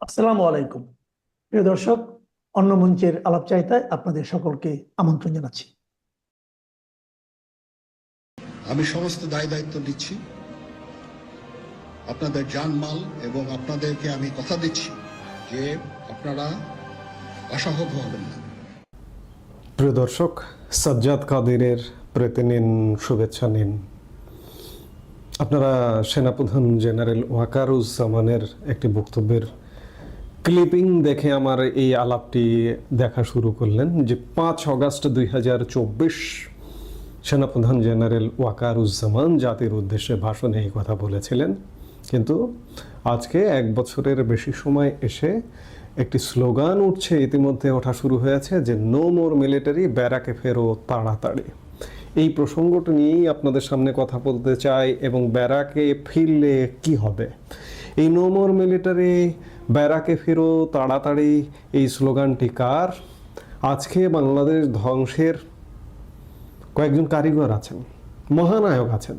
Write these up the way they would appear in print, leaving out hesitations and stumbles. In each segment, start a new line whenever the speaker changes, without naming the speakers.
আসসালামু আলাইকুম। প্রিয় দর্শক, অন্য মঞ্চের আলাপচারিতায় আপনাদের সকলকে আমন্ত্রণ জানাচ্ছি।
আমি সমস্ত দায় দায়িত্ব দিচ্ছি, আপনাদের জানমাল, এবং আপনাদেরকে আমি কথা দিচ্ছি যে আপনারা আশাহত হবেন না।
প্রিয় দর্শক, সাজ্জাদ কাদিরের প্রীতি নিন, শুভেচ্ছা নিন। আপনারা সেনাপ্রধান জেনারেল ওয়াকারুজ্জামানের একটি বক্তব্যের ক্লিপিং দেখে আমার এই আলাপটি দেখা শুরু করলেন যে 5 অগাস্ট 2024 সেনাপ্রধান জেনারেল ওয়াকারুজ্জামান জাতির উদ্দেশ্যে ভাষণে এই কথা বলেছিলেন, কিন্তু আজকে 1 বছরের বেশি সময় এসে একটি স্লোগান উঠছে, ইতিমধ্যে ওঠা শুরু হয়েছে যে নো মোর মিলিটারি, ব্যারাকে ফেরো তাড়াতাড়ি। এই প্রসঙ্গটি নিয়েই আপনাদের সামনে কথা বলতে চাই, এবং ব্যারাকে ফিরলে কি হবে। এই নো মোর মিলিটারি, ব্যারাকে ফেরো তাড়াতাড়ি এই স্লোগানটি কার? আজকে বাংলাদেশ ধ্বংসের কয়েকজন কারিগর আছেন, মহানায়ক আছেন,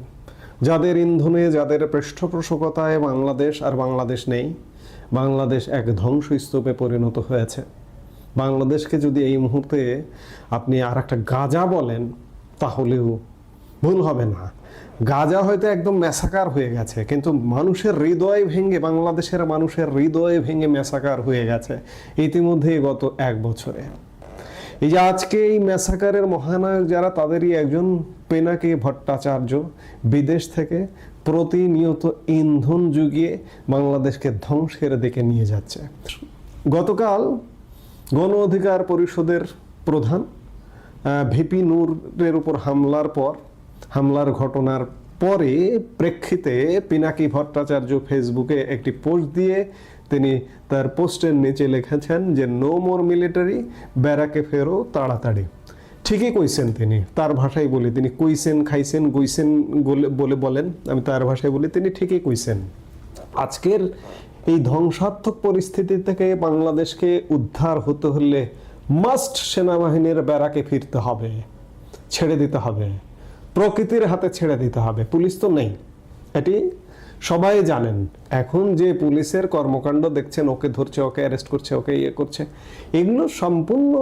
যাদের ইন্ধনে, যাদের পৃষ্ঠপোষকতায় বাংলাদেশ আর বাংলাদেশ নেই। বাংলাদেশ এক ধ্বংসস্তূপে পরিণত হয়েছে। বাংলাদেশকে যদি এই মুহূর্তে আপনি আর একটা গাজা বলেন তাহলেও ভুল হবে না। গাজা হয়তো একদম ম্যাসাকার হয়ে গেছে, কিন্তু মানুষের হৃদয় ভেঙে, বাংলাদেশের মানুষের হৃদয় ভেঙে ম্যাসাকার হয়ে গেছে ইতিমধ্যে গত 1 বছরে। এই যে আজকে এই ম্যাসাকারের মহানায়ক যারা, তাদেরই একজন পিনাকি ভট্টাচার্য বিদেশ থেকে প্রতিনিয়ত ইন্ধন জুগিয়ে বাংলাদেশকে ধ্বংসের দিকে নিয়ে যাচ্ছে। গতকাল গণ অধিকার পরিষদের প্রধান ভিপি নূরের উপর হামলার ঘটনার পরে প্রেক্ষিতে পিনাকি ভট্টাচার্য ফেসবুকে একটি পোস্ট দিয়ে তিনি তার পোস্টের নিচে লিখেছেন যে নো মোর মিলিটারি, ব্যারাকে ফেরো তাড়াতাড়ি। ঠিকই কইছেন তিনি, তার ভাষায় বলি, তিনি কইছেন, খাইছেন, গইছেন বলে বলেন, আমি তার ভাষায় বলি, তিনি ঠিকই কইছেন। আজকের এই ধ্বংসাত্মক পরিস্থিতি থেকে বাংলাদেশকে উদ্ধার হতে হলে মাস্ট সেনাবাহিনীর ব্যারাকে ফিরতে হবে, ছেড়ে দিতে হবে, প্রকৃতির হাতে ছেড়ে দিতে হবে। পুলিশ তো নেই, এটি সবাই জানেন। এখন যে পুলিশের কর্মকাণ্ড দেখছেন, ওকে ধরছে, ওকে অ্যারেস্ট করছে, ওকে ইয়ে করছে, এগুলো সম্পূর্ণ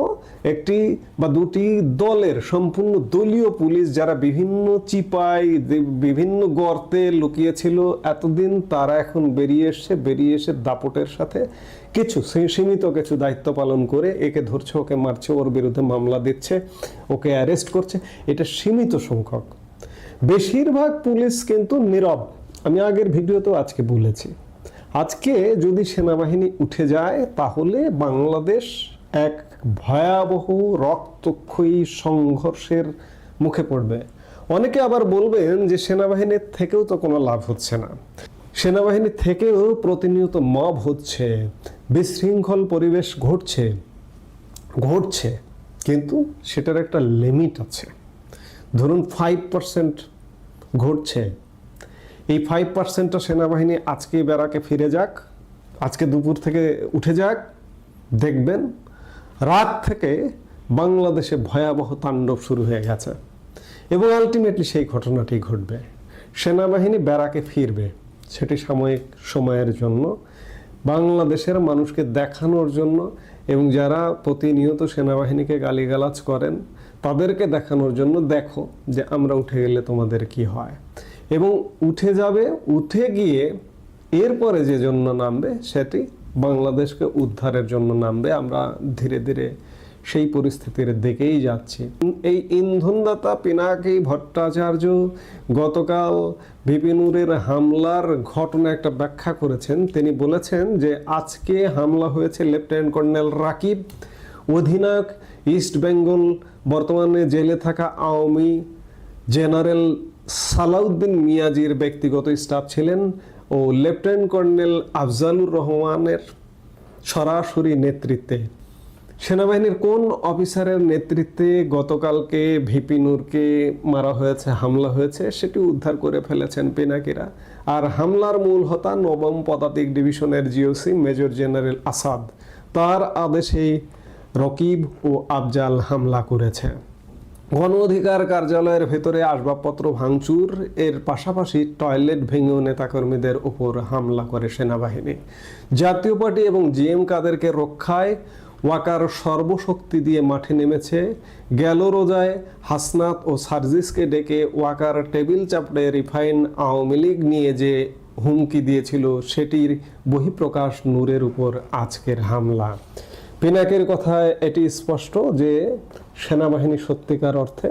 একটি বা দুটি দলের, সম্পূর্ণ দলীয় পুলিশ, যারা বিভিন্ন চিপায়, বিভিন্ন গর্তে লুকিয়েছিল এতদিন, তারা এখন বেরিয়ে এসে দাপটের সাথে কিছু সীমিত কিছু দায়িত্ব পালন করে একে ধরছে, ওকে মারছে, ওর বিরুদ্ধে মামলা দিচ্ছে, ওকে অ্যারেস্ট করছে। এটা সীমিত সংখ্যক। বেশিরভাগ পুলিশ কিন্তু নীরব। আমি আগের ভিডিওতেও আজকে বলেছি, আজকে যদি সেনাবাহিনী উঠে যায় তাহলে বাংলাদেশ এক ভয়াবহ রক্তক্ষয়ী সংঘর্ষের মুখে পড়বে। অনেকে আবার বলবেন যে সেনাবাহিনীর থেকেও তো কোনো লাভ হচ্ছে না, সেনাবাহিনী থেকেও প্রতিনিয়ত মব হচ্ছে, বিশৃঙ্খল পরিবেশ ঘটছে, কিন্তু সেটার একটা লিমিট আছে। ধরুন 5% ঘটছে, এই 5%টা সেনাবাহিনী আজকে ব্যারাকে ফিরে যাক, আজকে দুপুর থেকে উঠে যাক, দেখবেন রাত থেকে বাংলাদেশে ভয়াবহ তাণ্ডব শুরু হয়ে গেছে, এবং আলটিমেটলি সেই ঘটনাটি ঘটবে। সেনাবাহিনী ব্যারাকে ফিরবে, সেটি সাময়িক সময়ের জন্য, বাংলাদেশের মানুষকে দেখানোর জন্য, এবং যারা প্রতিনিয়ত সেনাবাহিনীকে গালিগালাজ করেন তাদেরকে দেখানোর জন্য, দেখো যে আমরা উঠে গেলে তোমাদের কি হয়। এবং উঠে যাবে, উঠে গিয়ে এরপরে যে জন্য নামবে সেটি বাংলাদেশকে উদ্ধারের জন্য নামবে। আমরা ধীরে ধীরে সেই পরিস্থিতির দিকেই যাচ্ছি। এই ইন্ধনদাতা পিনাকি ভট্টাচার্য গতকাল ভিপি নূরের হামলার ঘটনা একটা ব্যাখ্যা করেছেন। তিনি বলেছেন যে আজকে হামলা হয়েছে লেফটেন্যান্ট কর্নেল রাকিব, অধিনায়ক ইস্ট বেঙ্গল, বর্তমানে জেলে থাকা আওয়ামী জেনারেল সালাউদ্দিন মিয়াজির ব্যক্তিগত স্টাফ ছিলেন, ও লেফটেন্যান্ট কর্নেল আফজালুর রহমানের সরাসরি নেতৃত্বে। সেনাবাহিনীর কোন অফিসারের নেতৃত্বে গতকালকে ভিপি নূরকে মারা হয়েছে, হামলা হয়েছে, সেটি উদ্ধার করে ফেলেছেন পিনাকিরা। আর হামলার মূল হোতা 9ম পদাতিক ডিভিশনের জিওসি মেজর জেনারেল আসাদ, তার আদেশেই রকিব ও আফজাল হামলা করেছে। গণ অধিকার কার্যালয়ের ভেতরে আসবাবপত্র ভাঙচুর, এর পাশাপাশি টয়লেট ভেঙেও নেতাকর্মীদের উপর হামলা করে সেনাবাহিনী। জাতীয় পার্টি এবং জিএম কাদেরকে রক্ষায় ওয়াকার সর্বশক্তি দিয়ে মাঠে নেমেছে। গেল রোজায় হাসনাত ও সার্জিসকে ডেকে ওয়াকার টেবিল চাপড়ে রিফাইন আওয়ামী লীগ নিয়ে যে হুমকি দিয়েছিল, সেটির বহিঃপ্রকাশ নূরের উপর আজকের হামলা। পিনাকের কথায় এটি স্পষ্ট যে সেনাবাহিনী সত্যিকার অর্থে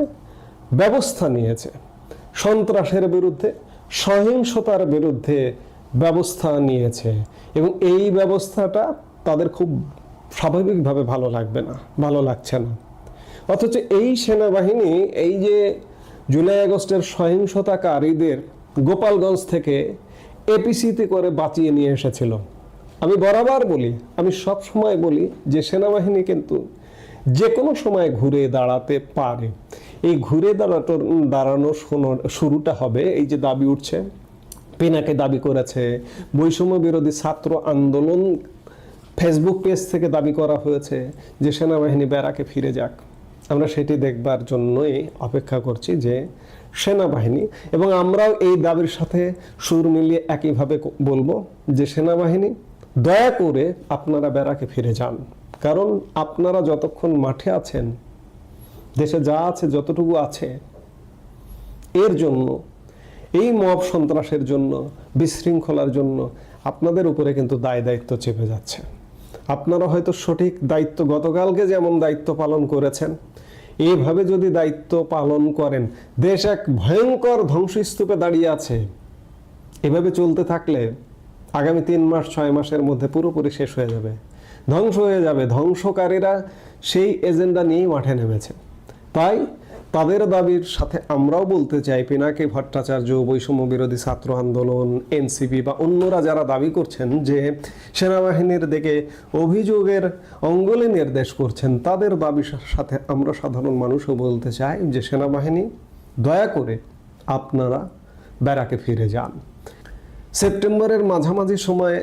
ব্যবস্থা নিয়েছে, সন্ত্রাসের বিরুদ্ধে, সহিংসতার বিরুদ্ধে ব্যবস্থা নিয়েছে, এবং এই ব্যবস্থাটা তাদের খুব স্বাভাবিকভাবে ভালো লাগছে না। অথচ এই সেনাবাহিনী এই যে জুলাই আগস্টের সহিংসতাকারীদের গোপালগঞ্জ থেকে এপিসিতে করে বাঁচিয়ে নিয়ে এসেছিল। আমি বরাবর বলি, আমি সব সময় বলি যে সেনাবাহিনী কিন্তু যে কোনো সময় ঘুরে দাঁড়াতে পারে। এই ঘুরে দাঁড়ানো শুরুটা হবে, এই যে দাবি উঠছে, পিনাকে দাবি করেছে, বৈষম্য বিরোধী ছাত্র আন্দোলন ফেসবুক পেজ থেকে দাবি করা হয়েছে যে সেনাবাহিনী ব্যারাকে ফিরে যাক। আমরা সেটি দেখবার জন্যই অপেক্ষা করছি যে সেনাবাহিনী, এবং আমরাও এই দাবির সাথে সুর মিলিয়ে একইভাবে বলবো যে সেনাবাহিনী দয়া করে আপনারা ব্যারাকে ফিরে যান। কারণ আপনারা যতক্ষণ মাঠে আছেন, দেশে যা আছে যতটুকু আছে, এর জন্য, এই মব সন্ত্রাসের জন্য, বিশৃঙ্খলার জন্য আপনাদের উপরে কিন্তু দায় দায়িত্ব চেপে যাচ্ছে। আপনারা হয়তো সঠিক দায়িত্ব গতকালকে যেমন দায়িত্ব পালন করেছেন, এইভাবে যদি দায়িত্ব পালন করেন, দেশ এক ভয়ঙ্কর ধ্বংসস্তূপে দাঁড়িয়ে আছে। এভাবে চলতে থাকলে আগামী 3 মাস 6 মাসের মধ্যে পুরোপুরি শেষ হয়ে যাবে, ধ্বংস হয়ে যাবে। ধ্বংসকারীরা সেই এজেন্ডা নিয়েই মাঠে নেমেছে। তাই তাদের দাবির সাথে আমরাও বলতে চাই, পিনাকি ভট্টাচার্য, বৈষম্য বিরোধী ছাত্র আন্দোলন, এনসিপি বা অন্যরা যারা দাবি করছেন যে সেনাবাহিনীর দিকে অভিযোগের অঙ্গুলি নির্দেশ করছেন, তাদের দাবির সাথে আমরা সাধারণ মানুষও বলতে চাই যে সেনাবাহিনী দয়া করে আপনারা ব্যারাকে ফিরে যান। সেপ্টেম্বরের মাঝামাঝি সময়ে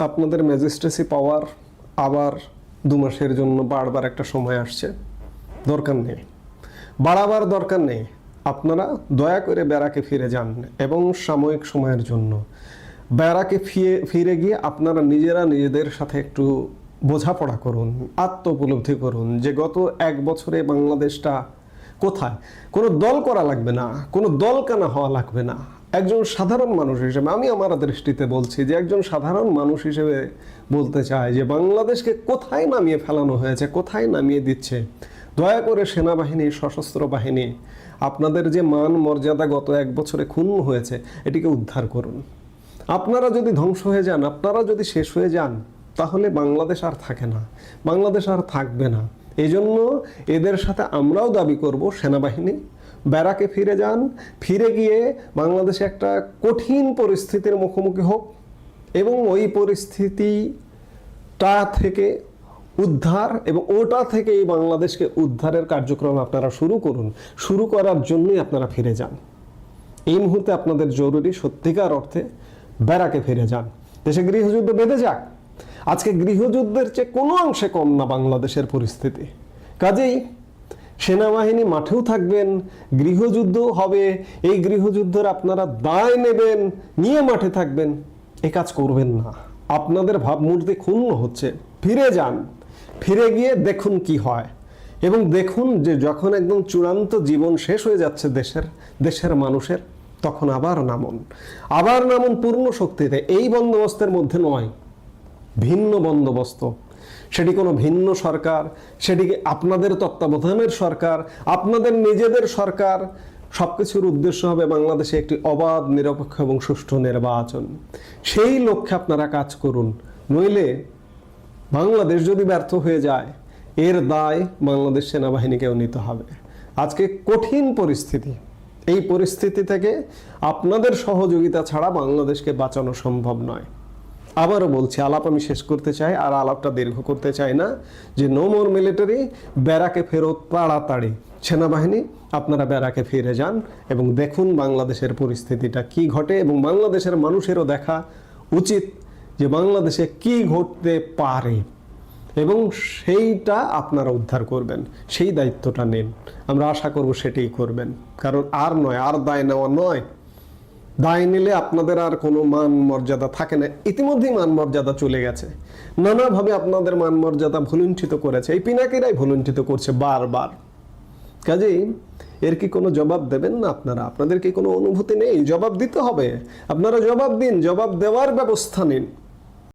আপনাদের ম্যাজিস্ট্রেসি পাওয়ার আবার 2 মাসের জন্য বাড়বার একটা সময় আসছে, দরকার নেই, বাড়াবার দরকার নেই। আপনারা দয়া করে ব্যারাকে ফিরে যান এবং সাময়িক সময়ের জন্য ব্যারাকে ফিরে গিয়ে আপনারা নিজেরা নিজেদের সাথে একটু বোঝাপড়া করুন, আত্ম উপলব্ধি করুন যে গত 1 বছরে বাংলাদেশটা কোথায়। কোনো দল করা লাগবে না, কোনো দল কানা হওয়া লাগবে না। একজন সাধারণ মানুষ হিসেবে আমি আমার দৃষ্টিতে বলছি যে একজন সাধারণ মানুষ হিসেবে বলতে চাই যে বাংলাদেশকে কোথায় নামিয়ে ফেলানো হয়েছে, কোথায় নামিয়ে দিচ্ছে। দয়া করে সেনাবাহিনী, সশস্ত্র বাহিনী, আপনাদের যে মান মর্যাদা গত 1 বছরে ক্ষুণ্ণ হয়েছে, এটিকে উদ্ধার করুন। আপনারা যদি ধ্বংস হয়ে যান, আপনারা যদি শেষ হয়ে যান, তাহলে বাংলাদেশ আর থাকে না, বাংলাদেশ আর থাকবে না। এই জন্য এদের সাথে আমরাও দাবি করব, সেনাবাহিনী ব্যারাকে ফিরে যান, ফিরে গিয়ে বাংলাদেশে একটা কঠিন পরিস্থিতির মুখোমুখি হোক এবং ওই পরিস্থিতিটা থেকে উদ্ধার, এবং ওটা থেকেই বাংলাদেশকে উদ্ধারের কার্যক্রম আপনারা শুরু করুন। শুরু করার জন্যই আপনারা ফিরে যান। এই মুহূর্তে আপনাদের জরুরি সত্যিকার অর্থে ব্যারাকে ফিরে যান। দেশে গৃহযুদ্ধ বেঁধে যাক। আজকে গৃহযুদ্ধের চেয়ে কোনো অংশে কম না বাংলাদেশের পরিস্থিতি। কাজেই সেনাবাহিনী মাঠেও থাকবেন, গৃহযুদ্ধও হবে, এই গৃহযুদ্ধের আপনারা দায় নেবেন, নিয়ে মাঠে থাকবেন। এ কাজ করবেন না। আপনাদের ভাবমূর্তি ক্ষুণ্ণ হচ্ছে। ফিরে যান, ফিরে গিয়ে দেখুন কি হয়, এবং দেখুন যে যখন একদম চূড়ান্ত জীবন শেষ হয়ে যাচ্ছে দেশের মানুষের, তখন আবার নামুন পূর্ণ শক্তিতে। এই বন্দোবস্তের মধ্যে নয়, ভিন্ন বন্দোবস্ত। সেটি কোনো ভিন্ন সরকার, সেটিকে আপনাদের তত্ত্বাবধানের সরকার, আপনাদের নিজেদের সরকার। সবকিছুর উদ্দেশ্য হবে বাংলাদেশে একটি অবাধ, নিরপেক্ষ এবং সুষ্ঠু নির্বাচন। সেই লক্ষ্যে আপনারা কাজ করুন। নইলে বাংলাদেশ যদি ব্যর্থ হয়ে যায়, এর দায় বাংলাদেশ সেনাবাহিনীকেও নিতে হবে। আজকে কঠিন পরিস্থিতি, এই পরিস্থিতি থেকে আপনাদের সহযোগিতা ছাড়া বাংলাদেশকে বাঁচানো সম্ভব নয়। আবারও বলছি, আলাপ আমি শেষ করতে চাই, আর আলাপটা দীর্ঘ করতে চাই না, যে নো মোর মিলিটারি, ব্যারাকে ফেরত তাড়াতাড়ি। সেনাবাহিনী আপনারা ব্যারাকে ফিরে যান এবং দেখুন বাংলাদেশের পরিস্থিতিটা কি ঘটে, এবং বাংলাদেশের মানুষেরও দেখা উচিত যে বাংলাদেশে কি ঘটতে পারে। এবং সেইটা আপনারা উদ্ধার করবেন, সেই দায়িত্বটা নিন। আমরা আশা করব সেটাই করবেন, কারণ আর নয়, আর দায় নেওয়া নয়। দায় নিলে আপনাদের আর কোনো মান মর্যাদা থাকে না। ইতিমধ্যেই মান মর্যাদা চলে গেছে, নানাভাবে আপনাদের মান মর্যাদা ভুলুণ্ঠিত করেছে, এই পিনাকিরাই ভুলুণ্ঠিত করছে বারবার। কাজেই এর কি কোনো জবাব দেবেন না আপনারা? আপনাদের কি কোনো অনুভূতি নেই? জবাব দিতে হবে, আপনারা জবাব দিন, জবাব দেওয়ার ব্যবস্থা নিন।